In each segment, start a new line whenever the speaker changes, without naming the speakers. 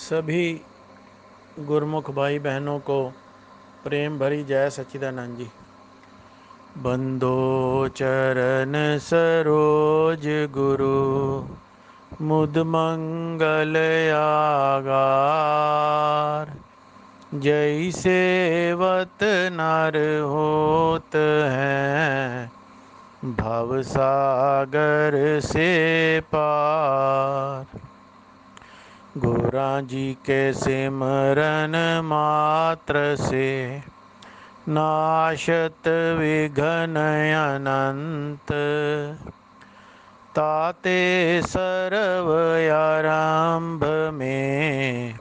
सभी गुरमुख भाई बहनों को प्रेम भरी जय सच्चिदानंद जी। बंदो चरण सरोज गुरु मुद मंगल आगार। जय सेवत नर होत हैं भव सागर से पार। गोरा जी के सिमरन मात्र से नाशत विघ्न अनंत। ताते सर्व आरंभ में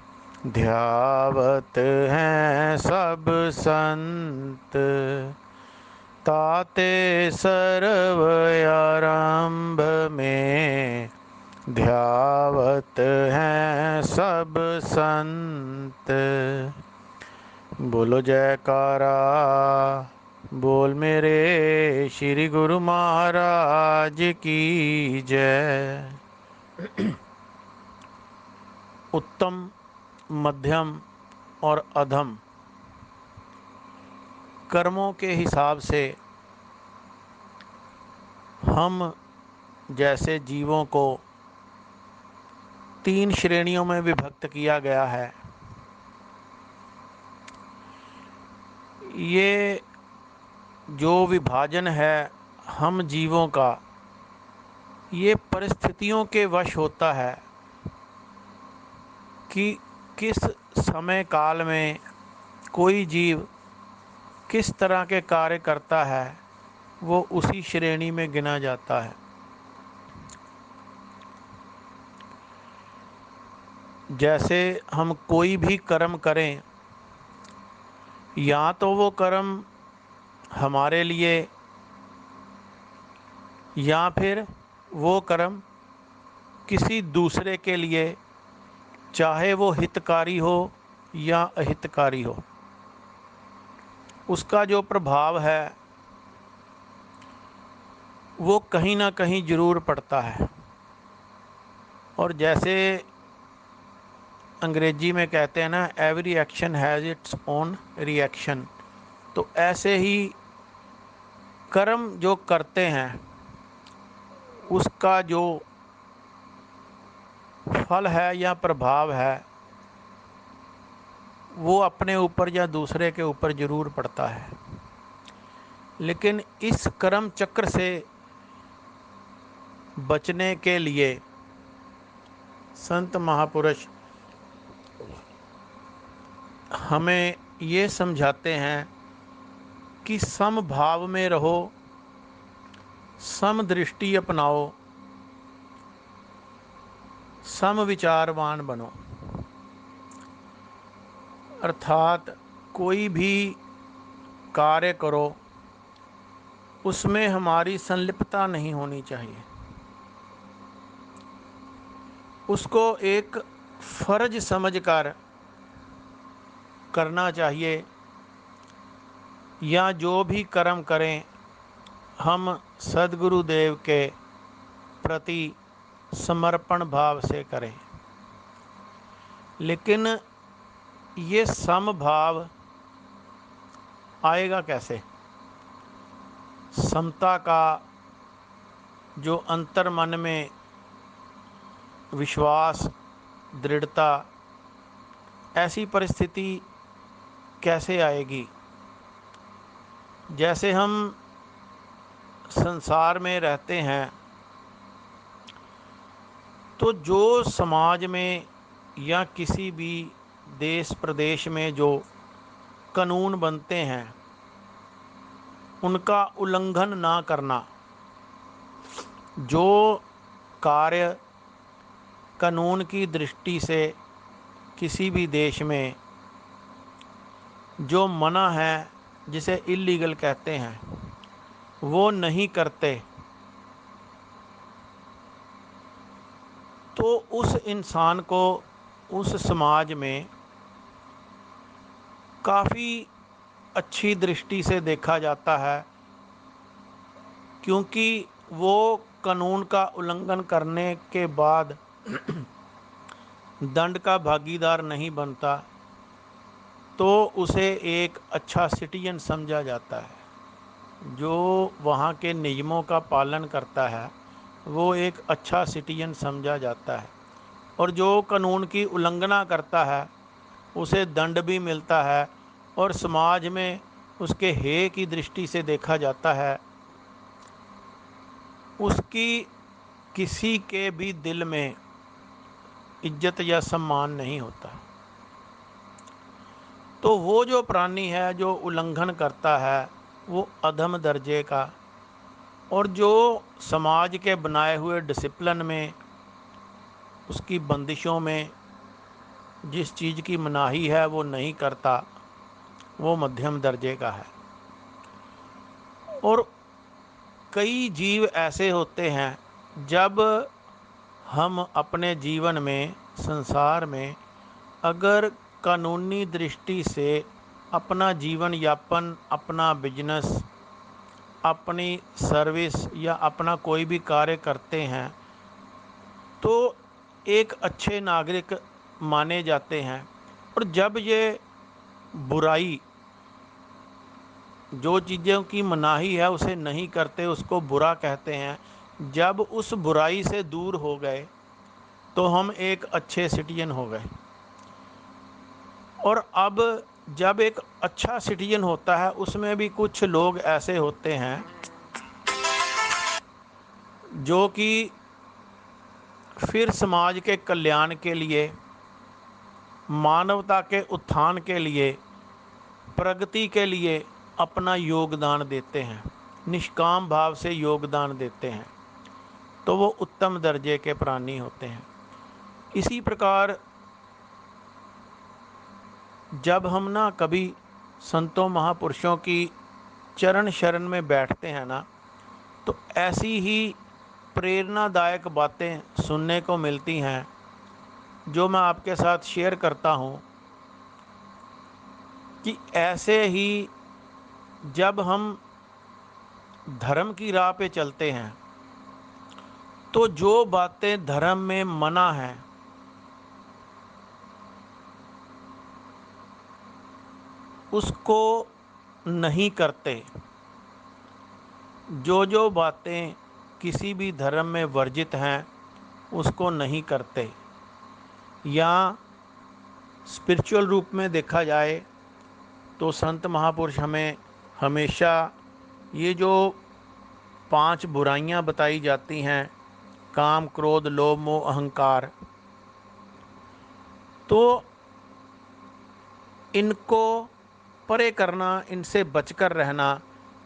ध्यावत हैं सब संत। ताते सर्व आरंभ में ध्यावत हैं सब संत। बोलो जयकारा बोल मेरे श्री गुरु महाराज की जय। उत्तम, मध्यम और अधम कर्मों के हिसाब से हम जैसे जीवों को 3 श्रेणियों में विभक्त किया गया है। ये जो विभाजन है हम जीवों का, ये परिस्थितियों के वश होता है कि किस समय काल में कोई जीव किस तरह के कार्य करता है, वो उसी श्रेणी में गिना जाता है। जैसे हम कोई भी कर्म करें, या तो वो कर्म हमारे लिए या फिर वो कर्म किसी दूसरे के लिए, चाहे वो हितकारी हो या अहितकारी हो, उसका जो प्रभाव है वो कहीं ना कहीं ज़रूर पड़ता है। और जैसे अंग्रेजी में कहते हैं ना, every action has its own reaction. तो ऐसे ही कर्म जो करते हैं उसका जो फल है या प्रभाव है वो अपने ऊपर या दूसरे के ऊपर ज़रूर पड़ता है। लेकिन इस कर्म चक्र से बचने के लिए संत महापुरुष हमें ये समझाते हैं कि समभाव में रहो, समदृष्टि अपनाओ, समविचारवान बनो। अर्थात कोई भी कार्य करो उसमें हमारी संलिप्तता नहीं होनी चाहिए। उसको एक फर्ज समझकर करना चाहिए, या जो भी कर्म करें हम सद्गुरुदेव के प्रति समर्पण भाव से करें। लेकिन ये समभाव आएगा कैसे? समता का जो अंतर मन में विश्वास, दृढ़ता, ऐसी परिस्थिति कैसे आएगी? जैसे हम संसार में रहते हैं तो जो समाज में या किसी भी देश प्रदेश में जो कानून बनते हैं उनका उल्लंघन ना करना, जो कार्य कानून की दृष्टि से किसी भी देश में जो मना है, जिसे इल्लीगल कहते हैं, वो नहीं करते, तो उस इंसान को उस समाज में काफ़ी अच्छी दृष्टि से देखा जाता है, क्योंकि वो कानून का उल्लंघन करने के बाद दंड का भागीदार नहीं बनता तो उसे एक अच्छा सिटीजन समझा जाता है। जो वहाँ के नियमों का पालन करता है वो एक अच्छा सिटीजन समझा जाता है, और जो कानून की उल्लंघना करता है उसे दंड भी मिलता है और समाज में उसके हेय की दृष्टि से देखा जाता है। उसकी किसी के भी दिल में इज्जत या सम्मान नहीं होता। तो वो जो प्राणी है जो उल्लंघन करता है वो अधम दर्जे का, और जो समाज के बनाए हुए डिसिप्लिन में, उसकी बंदिशों में जिस चीज़ की मनाही है वो नहीं करता, वो मध्यम दर्जे का है। और कई जीव ऐसे होते हैं, जब हम अपने जीवन में, संसार में अगर कानूनी दृष्टि से अपना जीवन यापन, अपना बिजनेस, अपनी सर्विस या अपना कोई भी कार्य करते हैं तो एक अच्छे नागरिक माने जाते हैं। और जब ये बुराई, जो चीज़ों की मनाही है उसे नहीं करते, उसको बुरा कहते हैं, जब उस बुराई से दूर हो गए तो हम एक अच्छे सिटीजन हो गए। और अब जब एक अच्छा सिटीजन होता है उसमें भी कुछ लोग ऐसे होते हैं जो कि फिर समाज के कल्याण के लिए, मानवता के उत्थान के लिए, प्रगति के लिए अपना योगदान देते हैं, निष्काम भाव से योगदान देते हैं, तो वो उत्तम दर्जे के प्राणी होते हैं। इसी प्रकार जब हम ना कभी संतों महापुरुषों की चरण शरण में बैठते हैं ना, तो ऐसी ही प्रेरणादायक बातें सुनने को मिलती हैं जो मैं आपके साथ शेयर करता हूँ। कि ऐसे ही जब हम धर्म की राह पे चलते हैं तो जो बातें धर्म में मना हैं उसको नहीं करते। जो बातें किसी भी धर्म में वर्जित हैं उसको नहीं करते। या स्पिरिचुअल रूप में देखा जाए तो संत महापुरुष हमें हमेशा ये जो 5 बुराइयां बताई जाती हैं, काम, क्रोध, लोभ, मोह, अहंकार, तो इनको परे करना, इनसे बचकर रहना,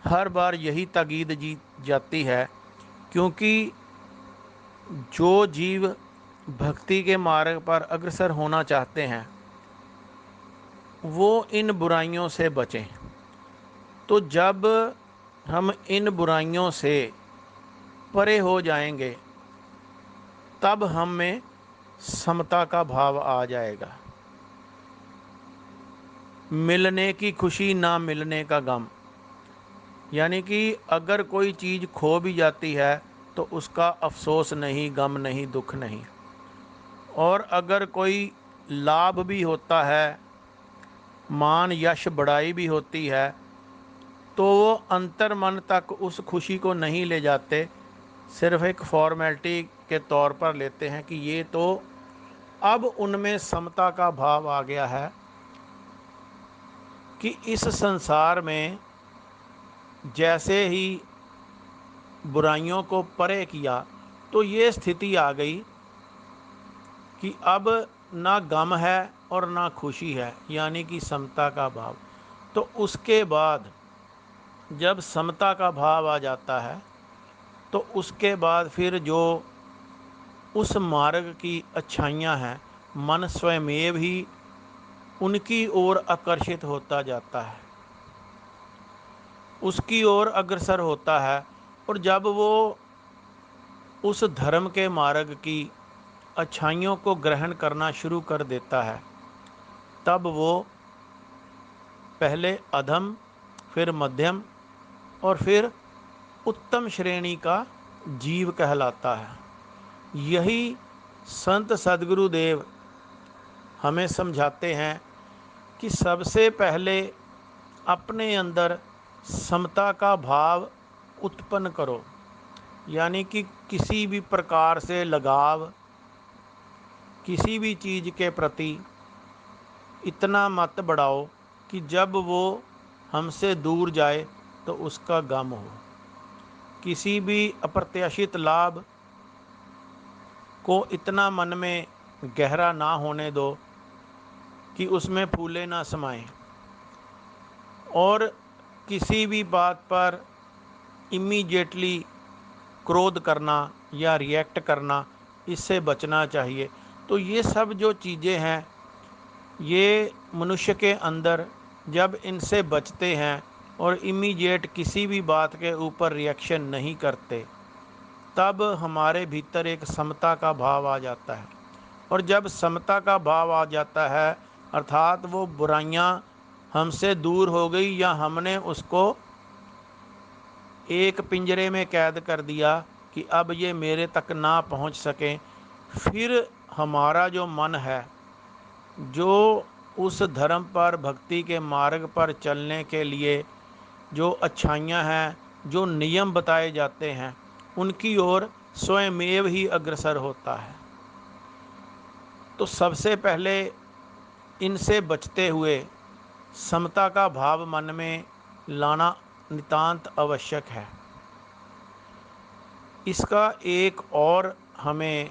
हर बार यही ताकीद जी जाती है। क्योंकि जो जीव भक्ति के मार्ग पर अग्रसर होना चाहते हैं वो इन बुराइयों से बचें। तो जब हम इन बुराइयों से परे हो जाएंगे तब हम में समता का भाव आ जाएगा। मिलने की खुशी, ना मिलने का गम। यानी कि अगर कोई चीज़ खो भी जाती है तो उसका अफसोस नहीं, गम नहीं, दुख नहीं। और अगर कोई लाभ भी होता है, मान यश बढ़ाई भी होती है, तो वो अंतर मन तक उस खुशी को नहीं ले जाते, सिर्फ एक फॉर्मेलिटी के तौर पर लेते हैं कि ये तो अब उनमें समता का भाव आ गया है कि इस संसार में जैसे ही बुराइयों को परे किया तो ये स्थिति आ गई कि अब ना गम है और ना खुशी है, यानी कि समता का भाव। तो उसके बाद जब समता का भाव आ जाता है तो उसके बाद फिर जो उस मार्ग की अच्छाइयाँ हैं, मन स्वयमेव ही उनकी ओर आकर्षित होता जाता है, उसकी ओर अग्रसर होता है। और जब वो उस धर्म के मार्ग की अच्छाइयों को ग्रहण करना शुरू कर देता है तब वो पहले अधम, फिर मध्यम और फिर उत्तम श्रेणी का जीव कहलाता है। यही संत सद्गुरुदेव हमें समझाते हैं कि सबसे पहले अपने अंदर समता का भाव उत्पन्न करो, यानी कि किसी भी प्रकार से लगाव, किसी भी चीज़ के प्रति इतना मत बढ़ाओ कि जब वो हमसे दूर जाए तो उसका गम हो। किसी भी अप्रत्याशित लाभ को इतना मन में गहरा ना होने दो कि उसमें फूले ना समाएं। और किसी भी बात पर इमीडिएटली क्रोध करना या रिएक्ट करना, इससे बचना चाहिए। तो ये सब जो चीज़ें हैं, ये मनुष्य के अंदर जब इनसे बचते हैं और इमीडिएट किसी भी बात के ऊपर रिएक्शन नहीं करते, तब हमारे भीतर एक समता का भाव आ जाता है। और जब समता का भाव आ जाता है, अर्थात वो बुराइयां हमसे दूर हो गई या हमने उसको एक पिंजरे में कैद कर दिया कि अब ये मेरे तक ना पहुंच सकें, फिर हमारा जो मन है, जो उस धर्म पर, भक्ति के मार्ग पर चलने के लिए जो अच्छाइयाँ हैं, जो नियम बताए जाते हैं, उनकी ओर स्वयमेव ही अग्रसर होता है। तो सबसे पहले इनसे बचते हुए समता का भाव मन में लाना नितांत आवश्यक है। इसका एक और हमें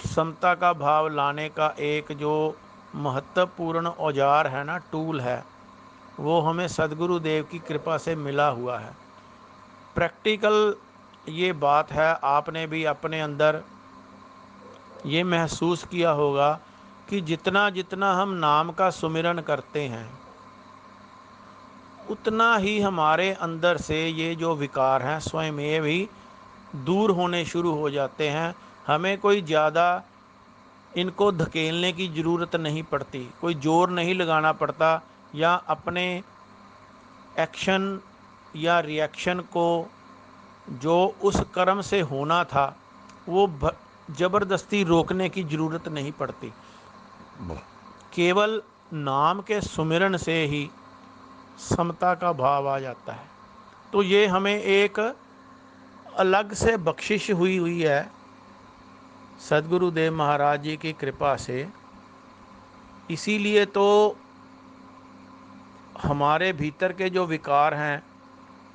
समता का भाव लाने का एक जो महत्वपूर्ण औजार है ना, टूल है, वो हमें सद्गुरु देव की कृपा से मिला हुआ है। प्रैक्टिकल ये बात है, आपने भी अपने अंदर ये महसूस किया होगा कि जितना जितना हम नाम का सुमिरन करते हैं, उतना ही हमारे अंदर से ये जो विकार हैं स्वयं ही दूर होने शुरू हो जाते हैं। हमें कोई ज़्यादा इनको धकेलने की ज़रूरत नहीं पड़ती, कोई जोर नहीं लगाना पड़ता, या अपने एक्शन या रिएक्शन को जो उस कर्म से होना था वो ज़बरदस्ती रोकने की ज़रूरत नहीं पड़ती। केवल नाम के सुमिरन से ही समता का भाव आ जाता है। तो ये हमें एक अलग से बख्शिश हुई है सद्गुरुदेव महाराज जी की कृपा से। इसीलिए तो हमारे भीतर के जो विकार हैं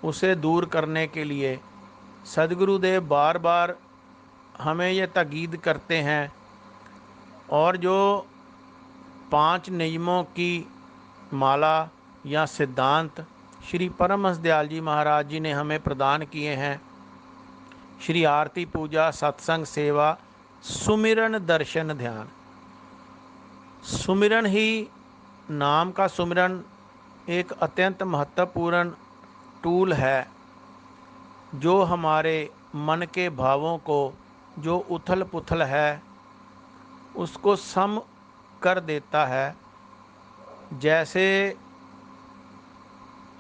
उसे दूर करने के लिए सद्गुरुदेव बार बार हमें ये ताकीद करते हैं, और जो 5 नियमों की माला या सिद्धांत श्री परमहंस दयाल जी महाराज जी ने हमें प्रदान किए हैं, श्री आरती पूजा, सत्संग सेवा, सुमिरन, दर्शन, ध्यान। सुमिरन ही, नाम का सुमिरन एक अत्यंत महत्वपूर्ण टूल है जो हमारे मन के भावों को, जो उथल पुथल है, उसको सम कर देता है। जैसे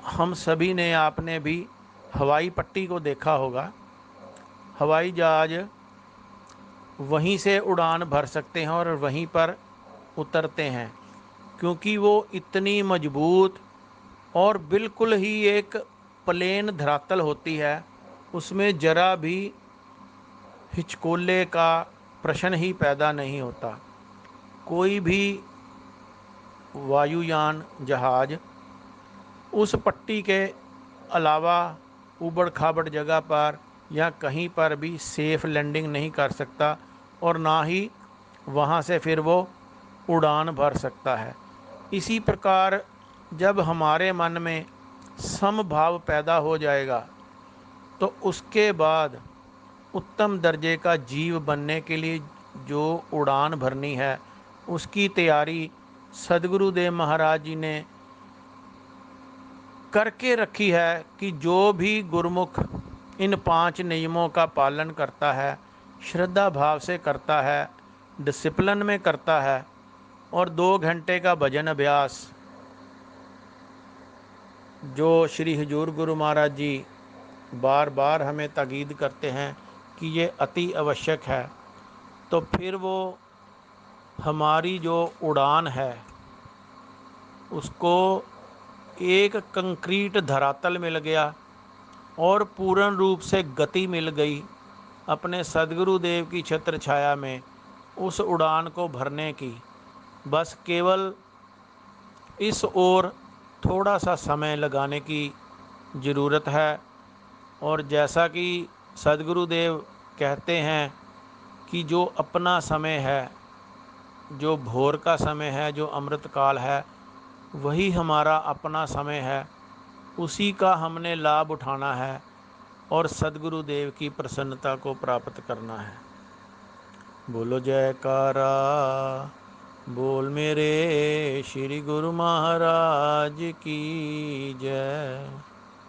हम सभी ने, आपने भी हवाई पट्टी को देखा होगा, हवाई जहाज वहीं से उड़ान भर सकते हैं और वहीं पर उतरते हैं, क्योंकि वो इतनी मजबूत और बिल्कुल ही एक प्लेन धरातल होती है, उसमें जरा भी हिचकोले का प्रश्न ही पैदा नहीं होता। कोई भी वायुयान, जहाज उस पट्टी के अलावा ऊबड़ खाबड़ जगह पर या कहीं पर भी सेफ़ लैंडिंग नहीं कर सकता, और ना ही वहाँ से फिर वो उड़ान भर सकता है। इसी प्रकार जब हमारे मन में समभाव पैदा हो जाएगा तो उसके बाद उत्तम दर्जे का जीव बनने के लिए जो उड़ान भरनी है, उसकी तैयारी सद्गुरुदेव महाराज जी ने करके रखी है कि जो भी गुरुमुख इन 5 नियमों का पालन करता है, श्रद्धा भाव से करता है, डिसिप्लिन में करता है, और 2 घंटे का भजन अभ्यास जो श्री हुजूर गुरु महाराज जी बार बार हमें ताकीद करते हैं कि ये अति आवश्यक है, तो फिर वो हमारी जो उड़ान है उसको एक कंक्रीट धरातल मिल गया और पूर्ण रूप से गति मिल गई अपने सदगुरुदेव की छत्र छाया में उस उड़ान को भरने की। बस केवल इस ओर थोड़ा सा समय लगाने की ज़रूरत है। और जैसा कि सदगुरुदेव कहते हैं कि जो अपना समय है, जो भोर का समय है, जो अमृत काल है, वही हमारा अपना समय है, उसी का हमने लाभ उठाना है और सदगुरुदेव की प्रसन्नता को प्राप्त करना है। बोलो जयकारा, बोल मेरे श्री गुरु महाराज की जय।